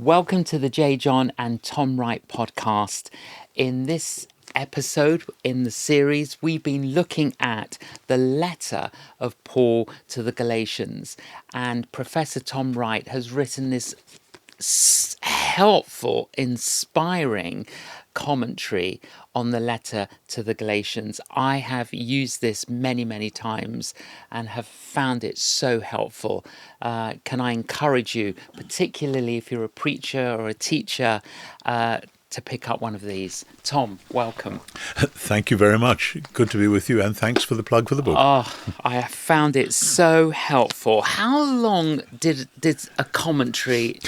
Welcome to the J.John and Tom Wright podcast. In this episode in the series, we've been looking at the letter of Paul to the Galatians, and Professor Tom Wright has written this helpful, inspiring commentary on the letter to the Galatians. I have used this many times and have found it so helpful. Can I encourage you, particularly if you're a preacher or a teacher, to pick up one of these? Tom, welcome. Thank you very much. Good to be with you, and thanks for the plug for the book. Oh, I have found it so helpful. How long did a commentary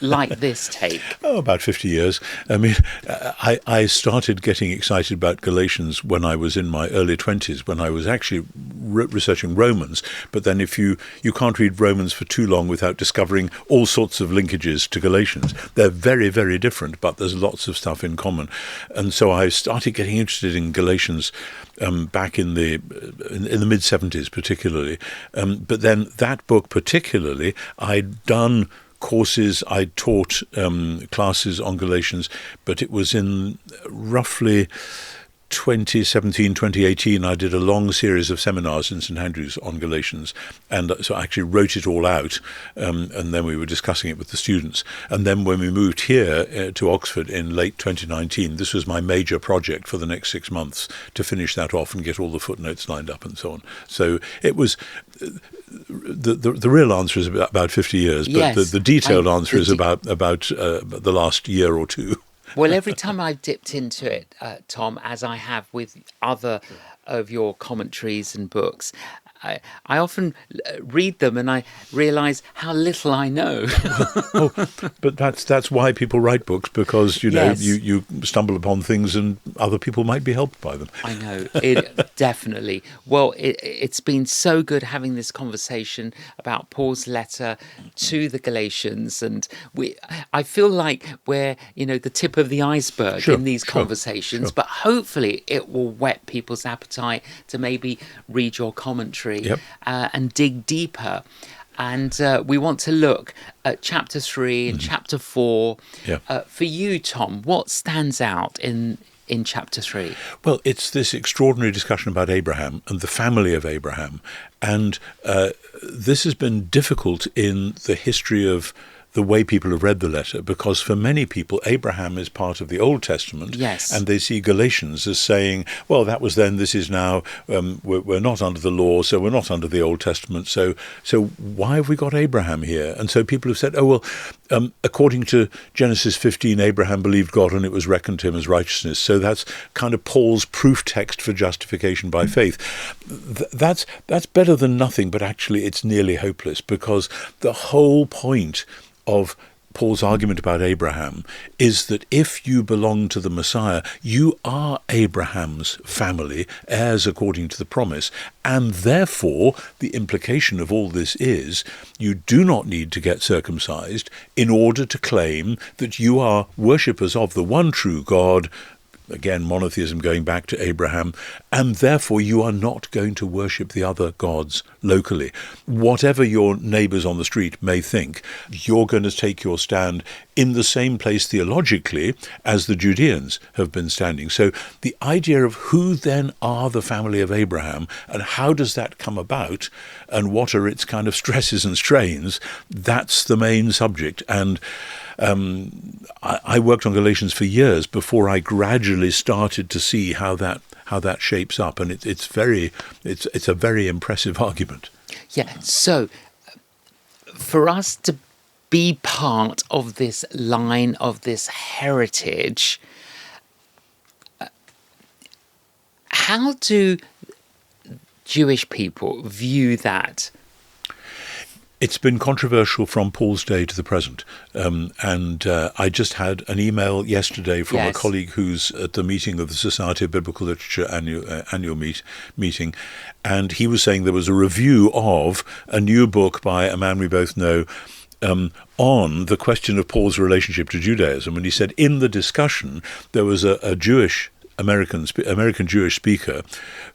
like this take? Oh, about 50 years. I mean, I started getting excited about Galatians when I was in my early 20s, when I was actually researching Romans. But then if you can't read Romans for too long without discovering all sorts of linkages to Galatians. They're very different, but there's lots of stuff in common. And so I started getting interested in Galatians back in the mid-70s particularly. But then that book particularly, I'd done courses, I taught classes on Galatians, but it was in roughly 2017, 2018, I did a long series of seminars in St Andrews on Galatians, and so I actually wrote it all out, and then we were discussing it with the students. And then when we moved here to Oxford in late 2019, this was my major project for the next 6 months, to finish that off and get all the footnotes lined up and so on. So it was... The real answer is about 50 years, but yes, the detailed answer is about the last year or two. Well, every time I've dipped into it, Tom, as I have with other of your commentaries and books, I often read them and I realise how little I know. But that's why people write books, because Yes. you stumble upon things and other people might be helped by them. I know, definitely. Well, it's been so good having this conversation about Paul's letter to the Galatians, and I feel like we're the tip of the iceberg in these conversations, but hopefully it will whet people's appetite to maybe read your commentary. Yep. And dig deeper. And we want to look at chapter 3 and chapter 4. Yeah. For you, Tom, what stands out in chapter 3? Well, it's this extraordinary discussion about Abraham and the family of Abraham. And this has been difficult in the history of the way people have read the letter, because for many people, Abraham is part of the Old Testament, yes, and they see Galatians as saying, well, that was then, this is now, we're not under the law, so we're not under the Old Testament, so why have we got Abraham here? And so people have said, according to Genesis 15, Abraham believed God and it was reckoned to him as righteousness, so that's kind of Paul's proof text for justification by faith. That's better than nothing, but actually it's nearly hopeless, because the whole point of Paul's argument about Abraham is that if you belong to the Messiah, you are Abraham's family, heirs according to the promise, and therefore the implication of all this is you do not need to get circumcised in order to claim that you are worshippers of the one true God. Again, monotheism going back to Abraham, and therefore you are not going to worship the other gods locally. Whatever your neighbours on the street may think, you're going to take your stand in the same place theologically as the Judeans have been standing. So the idea of who then are the family of Abraham and how does that come about and what are its kind of stresses and strains, that's the main subject. And I worked on Galatians for years before I gradually started to see how that shapes up, and it's a very impressive argument. Yeah. So for us to be part of this line of this heritage, how do Jewish people view that? It's been controversial from Paul's day to the present. And I just had an email yesterday from a colleague who's at the meeting of the Society of Biblical Literature annual meeting, and he was saying there was a review of a new book by a man we both know on the question of Paul's relationship to Judaism. And he said in the discussion there was a Jewish American Jewish speaker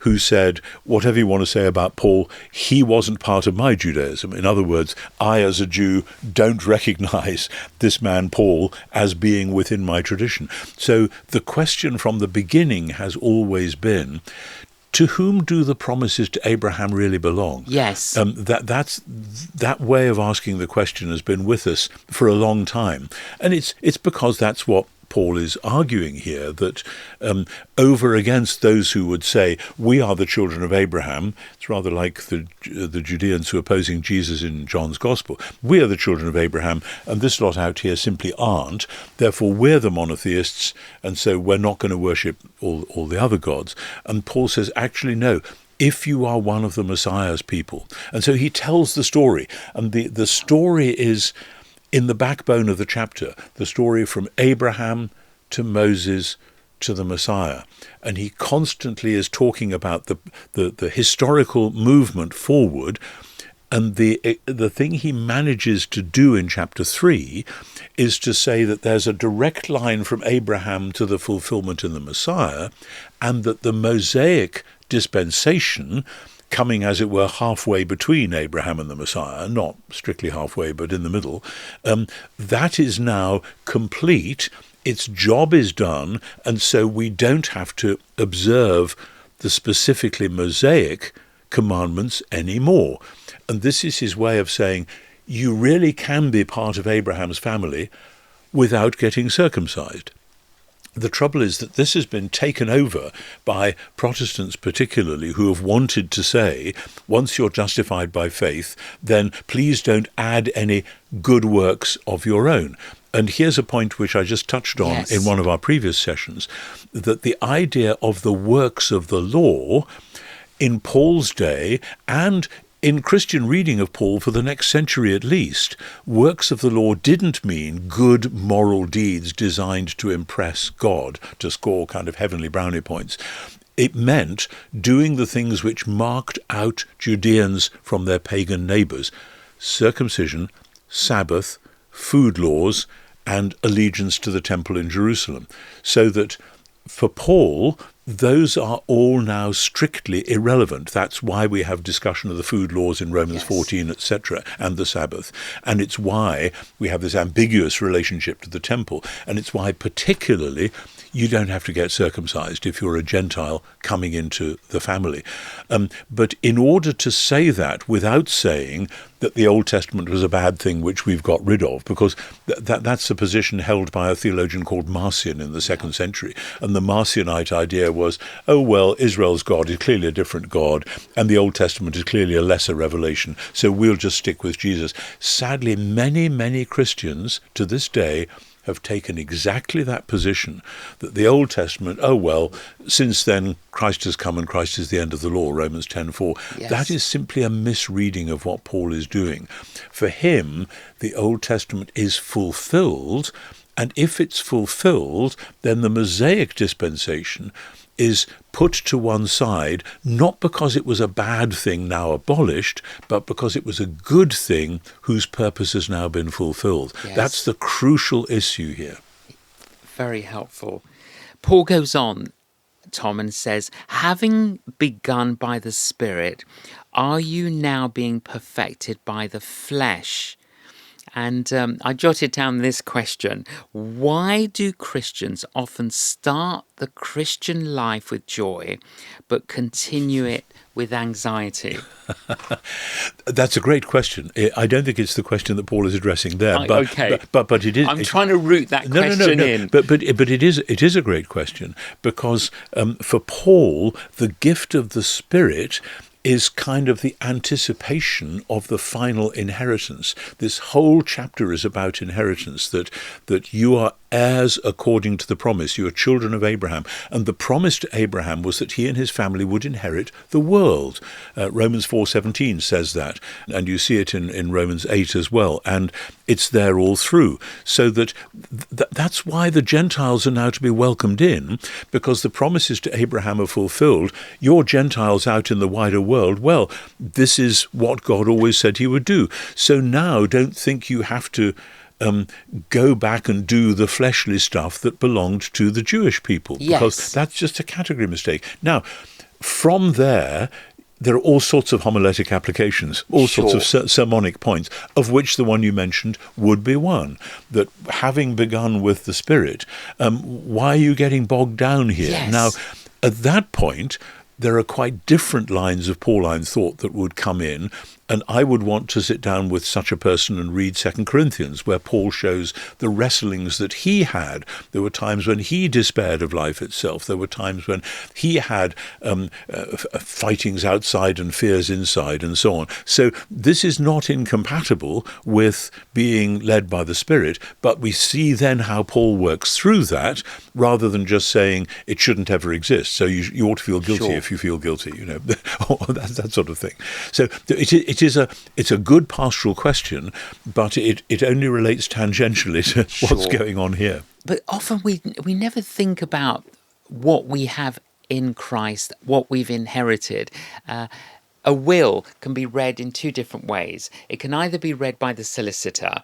who said, whatever you want to say about Paul, he wasn't part of my Judaism. In other words, I as a Jew don't recognize this man Paul as being within my tradition. So the question from the beginning has always been, to whom do the promises to Abraham really belong? Yes. That way of asking the question has been with us for a long time. And it's because that's what Paul is arguing here, that over against those who would say, we are the children of Abraham, it's rather like the Judeans who are opposing Jesus in John's Gospel. We are the children of Abraham, and this lot out here simply aren't. Therefore, we're the monotheists, and so we're not going to worship all the other gods. And Paul says, actually, no. If you are one of the Messiah's people. And so he tells the story, and the story is in the backbone of the chapter, the story from Abraham to Moses to the Messiah. And he constantly is talking about the historical movement forward. And the thing he manages to do in chapter 3 is to say that there's a direct line from Abraham to the fulfillment in the Messiah, and that the Mosaic dispensation, coming, as it were, halfway between Abraham and the Messiah, not strictly halfway, but in the middle, that is now complete. Its job is done, and so we don't have to observe the specifically Mosaic commandments anymore. And this is his way of saying, you really can be part of Abraham's family without getting circumcised. The trouble is that this has been taken over by Protestants particularly, who have wanted to say, once you're justified by faith, then please don't add any good works of your own. And here's a point which I just touched on in one of our previous sessions, that the idea of the works of the law in Paul's day, and in Christian reading of Paul for the next century at least, works of the law didn't mean good moral deeds designed to impress God, to score kind of heavenly brownie points. It meant doing the things which marked out Judeans from their pagan neighbours: circumcision, Sabbath, food laws, and allegiance to the temple in Jerusalem. So that for Paul, those are all now strictly irrelevant. That's why we have discussion of the food laws in Romans 14, etc., and the Sabbath. And it's why we have this ambiguous relationship to the temple. And it's why particularly you don't have to get circumcised if you're a Gentile coming into the family. But in order to say that without saying that the Old Testament was a bad thing which we've got rid of, because that's a position held by a theologian called Marcion in the 2nd century. And the Marcionite idea was, oh, well, Israel's God is clearly a different God, and the Old Testament is clearly a lesser revelation, so we'll just stick with Jesus. Sadly, many, many Christians to this day have taken exactly that position, that the Old Testament, oh well, since then Christ has come and Christ is the end of the law, Romans 10:4. That is simply a misreading of what Paul is doing. For him, the Old Testament is fulfilled, and if it's fulfilled, then the Mosaic dispensation is put to one side, not because it was a bad thing now abolished, but because it was a good thing whose purpose has now been fulfilled. That's the crucial issue here. Very helpful. Paul goes on, Tom, and says, having begun by the Spirit, are you now being perfected by the flesh? And I jotted down this question: why do Christians often start the Christian life with joy, but continue it with anxiety? That's a great question. I don't think it's the question that Paul is addressing there. But it is. I'm trying to root that question in. But it is a great question, because for Paul, the gift of the Spirit is kind of the anticipation of the final inheritance. This whole chapter is about inheritance, that you are heirs according to the promise. You are children of Abraham. And the promise to Abraham was that he and his family would inherit the world. Romans 4:17 says that. And you see it in Romans 8 as well. And it's there all through. So that's why the Gentiles are now to be welcomed in, because the promises to Abraham are fulfilled. You're Gentiles out in the wider world. Well, this is what God always said he would do. So now don't think you have to go back and do the fleshly stuff that belonged to the Jewish people, because Yes. that's just a category mistake. Now, from there are all sorts of homiletic applications, all sorts of sermonic points, of which the one you mentioned would be one. That having begun with the Spirit, why are you getting bogged down here? Yes. Now, at that point, there are quite different lines of Pauline thought that would come in, and I would want to sit down with such a person and read 2 Corinthians, where Paul shows the wrestlings that he had. There were times when he despaired of life itself. There were times when he had fightings outside and fears inside, and so on. So this is not incompatible with being led by the Spirit, but we see then how Paul works through that, rather than just saying it shouldn't ever exist. So you ought to feel guilty if you feel guilty, that sort of thing. So it's a good pastoral question, but it only relates tangentially to what's going on here. But often we never think about what we have in Christ, what we've inherited. A will can be read in two different ways. It can either be read by the solicitor,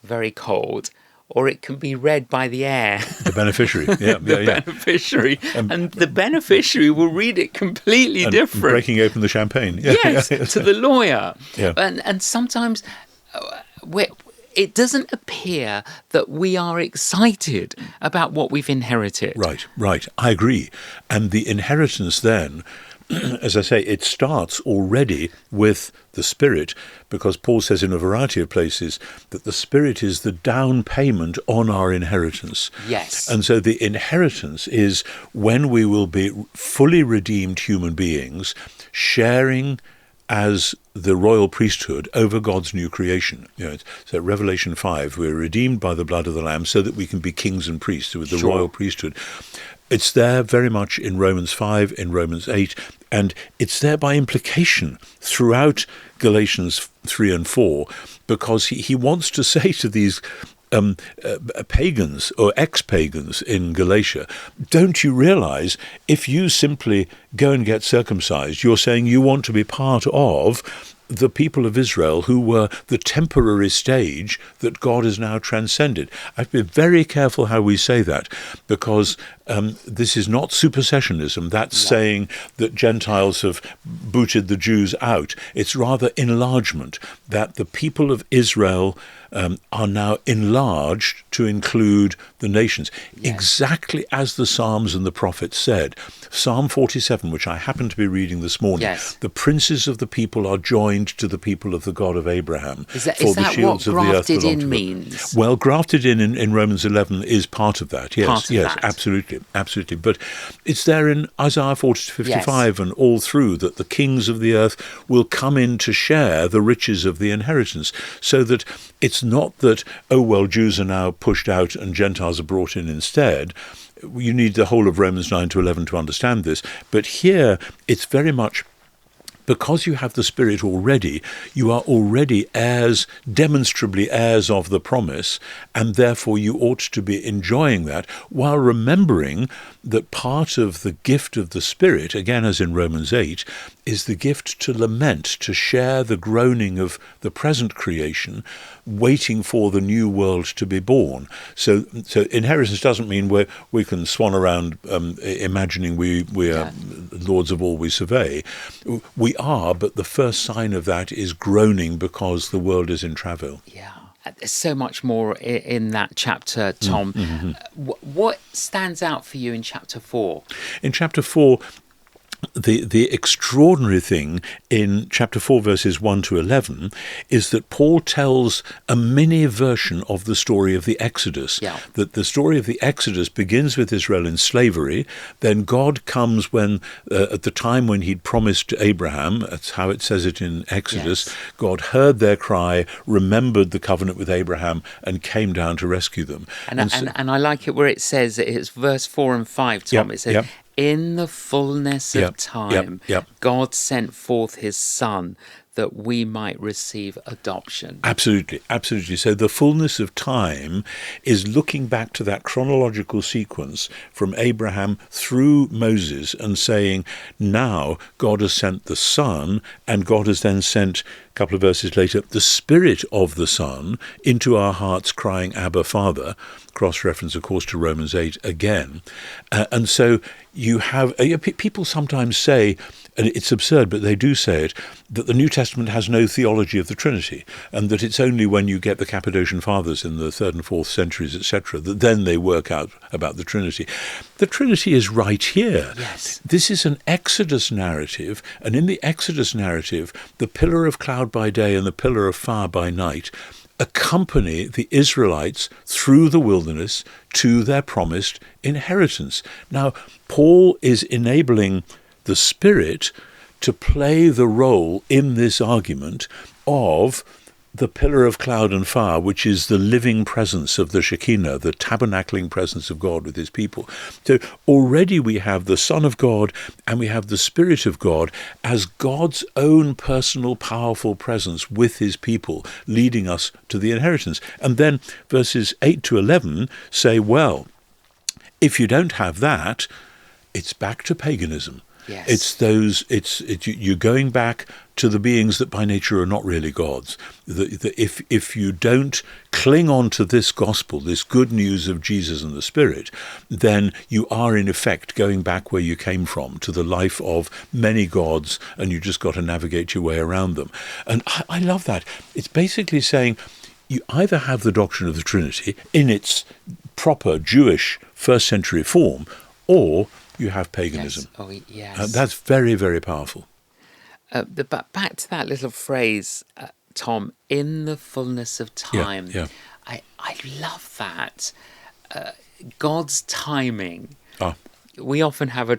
very cold, or it can be read by the heir. The beneficiary, Beneficiary. And the beneficiary will read it completely different. Breaking open the champagne. Yes, to the lawyer. Yeah. And sometimes it doesn't appear that we are excited about what we've inherited. Right. I agree. And the inheritance then, as I say, it starts already with the Spirit, because Paul says in a variety of places that the Spirit is the down payment on our inheritance. Yes. And so the inheritance is when we will be fully redeemed human beings, sharing as the royal priesthood over God's new creation. So Revelation 5, we're redeemed by the blood of the Lamb so that we can be kings and priests with the royal priesthood. It's there very much in Romans 5, in Romans 8, and it's there by implication throughout Galatians 3 and 4, because he wants to say to these pagans or ex-pagans in Galatia, don't you realize if you simply go and get circumcised, you're saying you want to be part of the people of Israel who were the temporary stage that God has now transcended. I have to be very careful how we say that, because this is not supersessionism. That's saying that Gentiles have booted the Jews out. It's rather enlargement, that the people of Israel are now enlarged to include the nations, exactly as the Psalms and the prophets said. Psalm 47, which I happened to be reading this morning, the princes of the people are joined to the people of the God of Abraham. Is that what grafted in means? Well, grafted in Romans 11 is part of that, yes. Absolutely. But it's there in Isaiah 40 to 55 and all through, that the kings of the earth will come in to share the riches of the inheritance, so that it's not that, Jews are now pushed out and Gentiles are brought in instead. You need the whole of Romans 9 to 11 to understand this. But here, it's very much because you have the Spirit already, you are already heirs, demonstrably heirs of the promise, and therefore you ought to be enjoying that, while remembering that part of the gift of the Spirit, again as in Romans 8, is the gift to lament, to share the groaning of the present creation, waiting for the new world to be born. So inheritance doesn't mean we can swan around imagining we are lords of all we survey. We are, but the first sign of that is groaning because the world is in travail. Yeah. There's so much more in that chapter, Tom. What stands out for you in chapter 4? In chapter 4, the extraordinary thing in chapter 4, verses 1 to 11, is that Paul tells a mini version of the story of the Exodus. That the story of the Exodus begins with Israel in slavery, then God comes when, at the time when he'd promised to Abraham, that's how it says it in Exodus, God heard their cry, remembered the covenant with Abraham, and came down to rescue them. And I like it where it says, it's verse 4 and 5, Tom, it says, in the fullness of time, God sent forth his Son, that we might receive adoption. Absolutely, absolutely. So the fullness of time is looking back to that chronological sequence from Abraham through Moses and saying, now God has sent the Son, and God has then sent, a couple of verses later, the Spirit of the Son into our hearts, crying, Abba, Father. Cross-reference, of course, to Romans 8 again. And so you have, people sometimes say, and it's absurd, but they do say it, that the New Testament has no theology of the Trinity, and that it's only when you get the Cappadocian Fathers in the 3rd and 4th centuries, etc., that then they work out about the Trinity. The Trinity is right here. Yes. This is an Exodus narrative, and in the Exodus narrative, the pillar of cloud by day and the pillar of fire by night accompany the Israelites through the wilderness to their promised inheritance. Now, Paul is enabling the Spirit to play the role in this argument of the pillar of cloud and fire, which is the living presence of the Shekinah, the tabernacling presence of God with his people. So already we have the Son of God and we have the Spirit of God as God's own personal, powerful presence with his people, leading us to the inheritance. And then verses 8 to 11 say, well, if you don't have that, it's back to paganism. Yes. You're going back to the beings that by nature are not really gods. If you don't cling on to this gospel, this good news of Jesus and the Spirit, then you are in effect going back where you came from, to the life of many gods, and you just got to navigate your way around them. And I love that. It's basically saying you either have the doctrine of the Trinity in its proper Jewish first century form, or you have paganism. Yes. Oh, yes. That's very, very powerful. But back to that little phrase, Tom, in the fullness of time. Yeah. I love that. God's timing. We often have a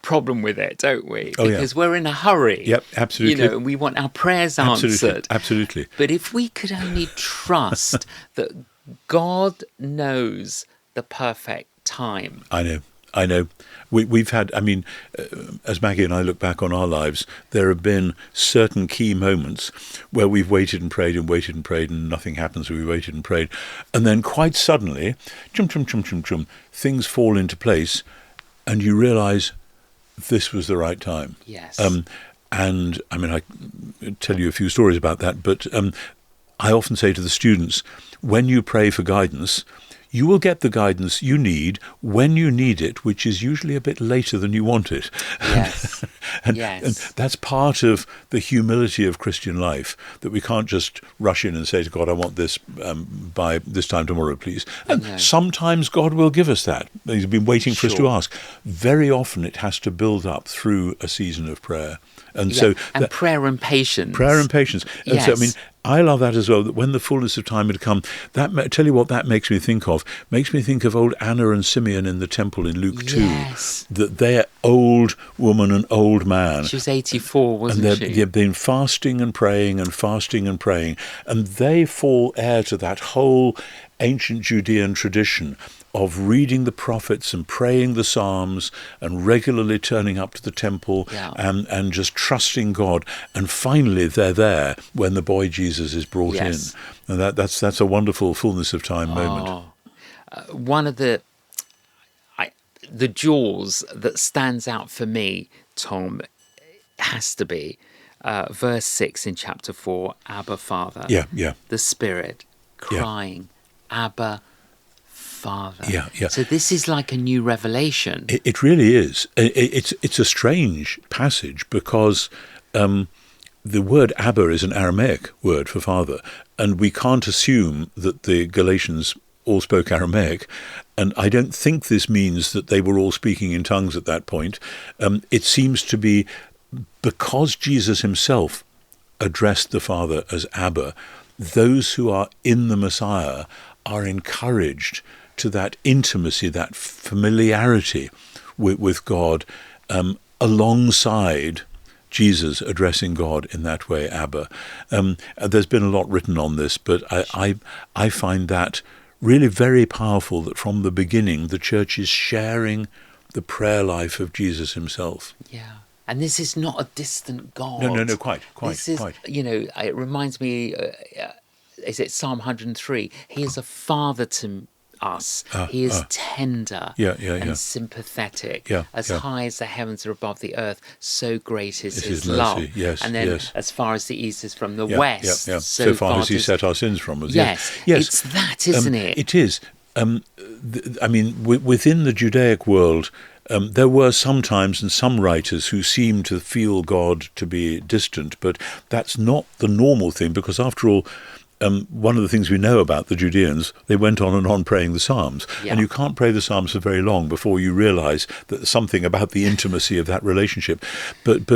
problem with it, don't we? Because we're in a hurry. Yep, absolutely. And we want our prayers answered. Absolutely. But if we could only trust that God knows the perfect time. I know. We've had, as Maggie and I look back on our lives, there have been certain key moments where we've waited and prayed and nothing happens, so we waited and prayed. And then quite suddenly, things fall into place and you realize this was the right time. Yes. And I tell you a few stories about that, but I often say to the students, when you pray for guidance, you will get the guidance you need when you need it, which is usually a bit later than you want it. Yes. And Yes. that's part of the humility of Christian life, that we can't just rush in and say to God, I want this by this time tomorrow, please. And sometimes God will give us that. He's been waiting for us to ask. Very often it has to build up through a season of prayer. And prayer and patience. Prayer and patience. And Yes. so, I love that as well, that when the fullness of time had come, tell you what that makes me think of. Makes me think of old Anna and Simeon in the temple in Luke 2. Yes. That they're old woman and old man. She was 84, wasn't she? They've been fasting and praying and fasting and praying. And they fall heir to that whole ancient Judean tradition of reading the prophets and praying the Psalms and regularly turning up to the temple and just trusting God. And finally they're there when the boy Jesus is brought in. And that's a wonderful fullness of time moment. One of the jewels that stands out for me, Tom, has to be verse 6 in chapter 4, Abba, Father. Yeah. The Spirit crying, Abba, Father. Yeah. So this is like a new revelation. It really is. It's a strange passage because the word Abba is an Aramaic word for father, and we can't assume that the Galatians all spoke Aramaic, and I don't think this means that they were all speaking in tongues at that point. It seems to be because Jesus himself addressed the Father as Abba, those who are in the Messiah are encouraged to that intimacy, that familiarity with God, alongside Jesus addressing God in that way, Abba. There's been a lot written on this, but I find that really very powerful, that from the beginning the church is sharing the prayer life of Jesus himself. Yeah. And this is not a distant No, no, God. no, quite, This is, quite. it reminds me, is it Psalm 103? He is a father to us. He is tender Yeah, yeah, yeah. and sympathetic. Yeah, As yeah. high as the heavens are above the earth, so great is It's his his mercy. love. Yes, and then yes. as far as the east is from the Yeah, west, yeah, yeah. so far as he does- set our sins from us. Yes, Yes. it's that, isn't it? It is. I mean, within the Judaic world, there were some times and some writers who seemed to feel God to be distant, but that's not the normal thing, because after all, one of the things we know about the Judeans, they went on and on praying the Psalms. Yeah. And you can't pray the Psalms for very long before you realize that there's something about the intimacy of that relationship. But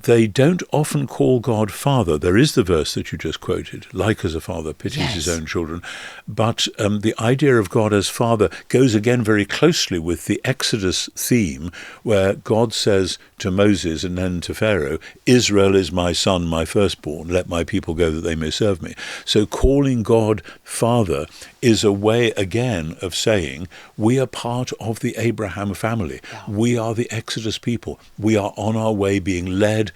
they don't often call God Father. There is the verse that you just quoted, like as a father pities his Yes. own children. But the idea of God as Father goes again very closely with the Exodus theme, where God says to Moses and then to Pharaoh, Israel is my son, my firstborn, let my people go that they may serve me. So calling God Father is a way, again, of saying we are part of the Abraham family. Yeah. We are the Exodus people. We are on our way being led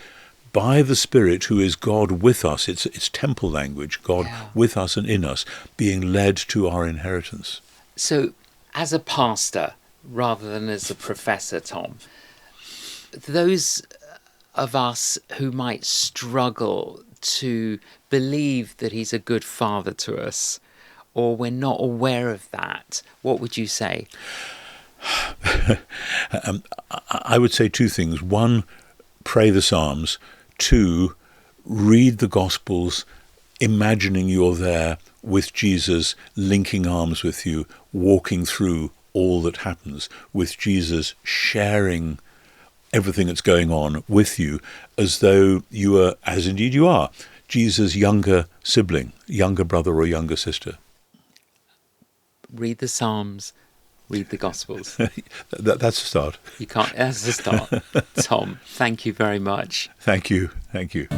by the Spirit who is God with us. It's temple language, God with us and in us, being led to our inheritance. So, as a pastor, rather than as a professor, Tom, those of us who might struggle to believe that he's a good father to us, or we're not aware of that, what would you say? I would say two things. One, pray the Psalms. Two, read the Gospels, imagining you're there with Jesus, linking arms with you, walking through all that happens, with Jesus sharing everything that's going on with you, as though you are, as indeed you are, Jesus' younger sibling, younger brother or younger sister. Read the Psalms, read the Gospels. That's a start. You can't, that's the start. Tom, thank you very much. Thank you. Thank you.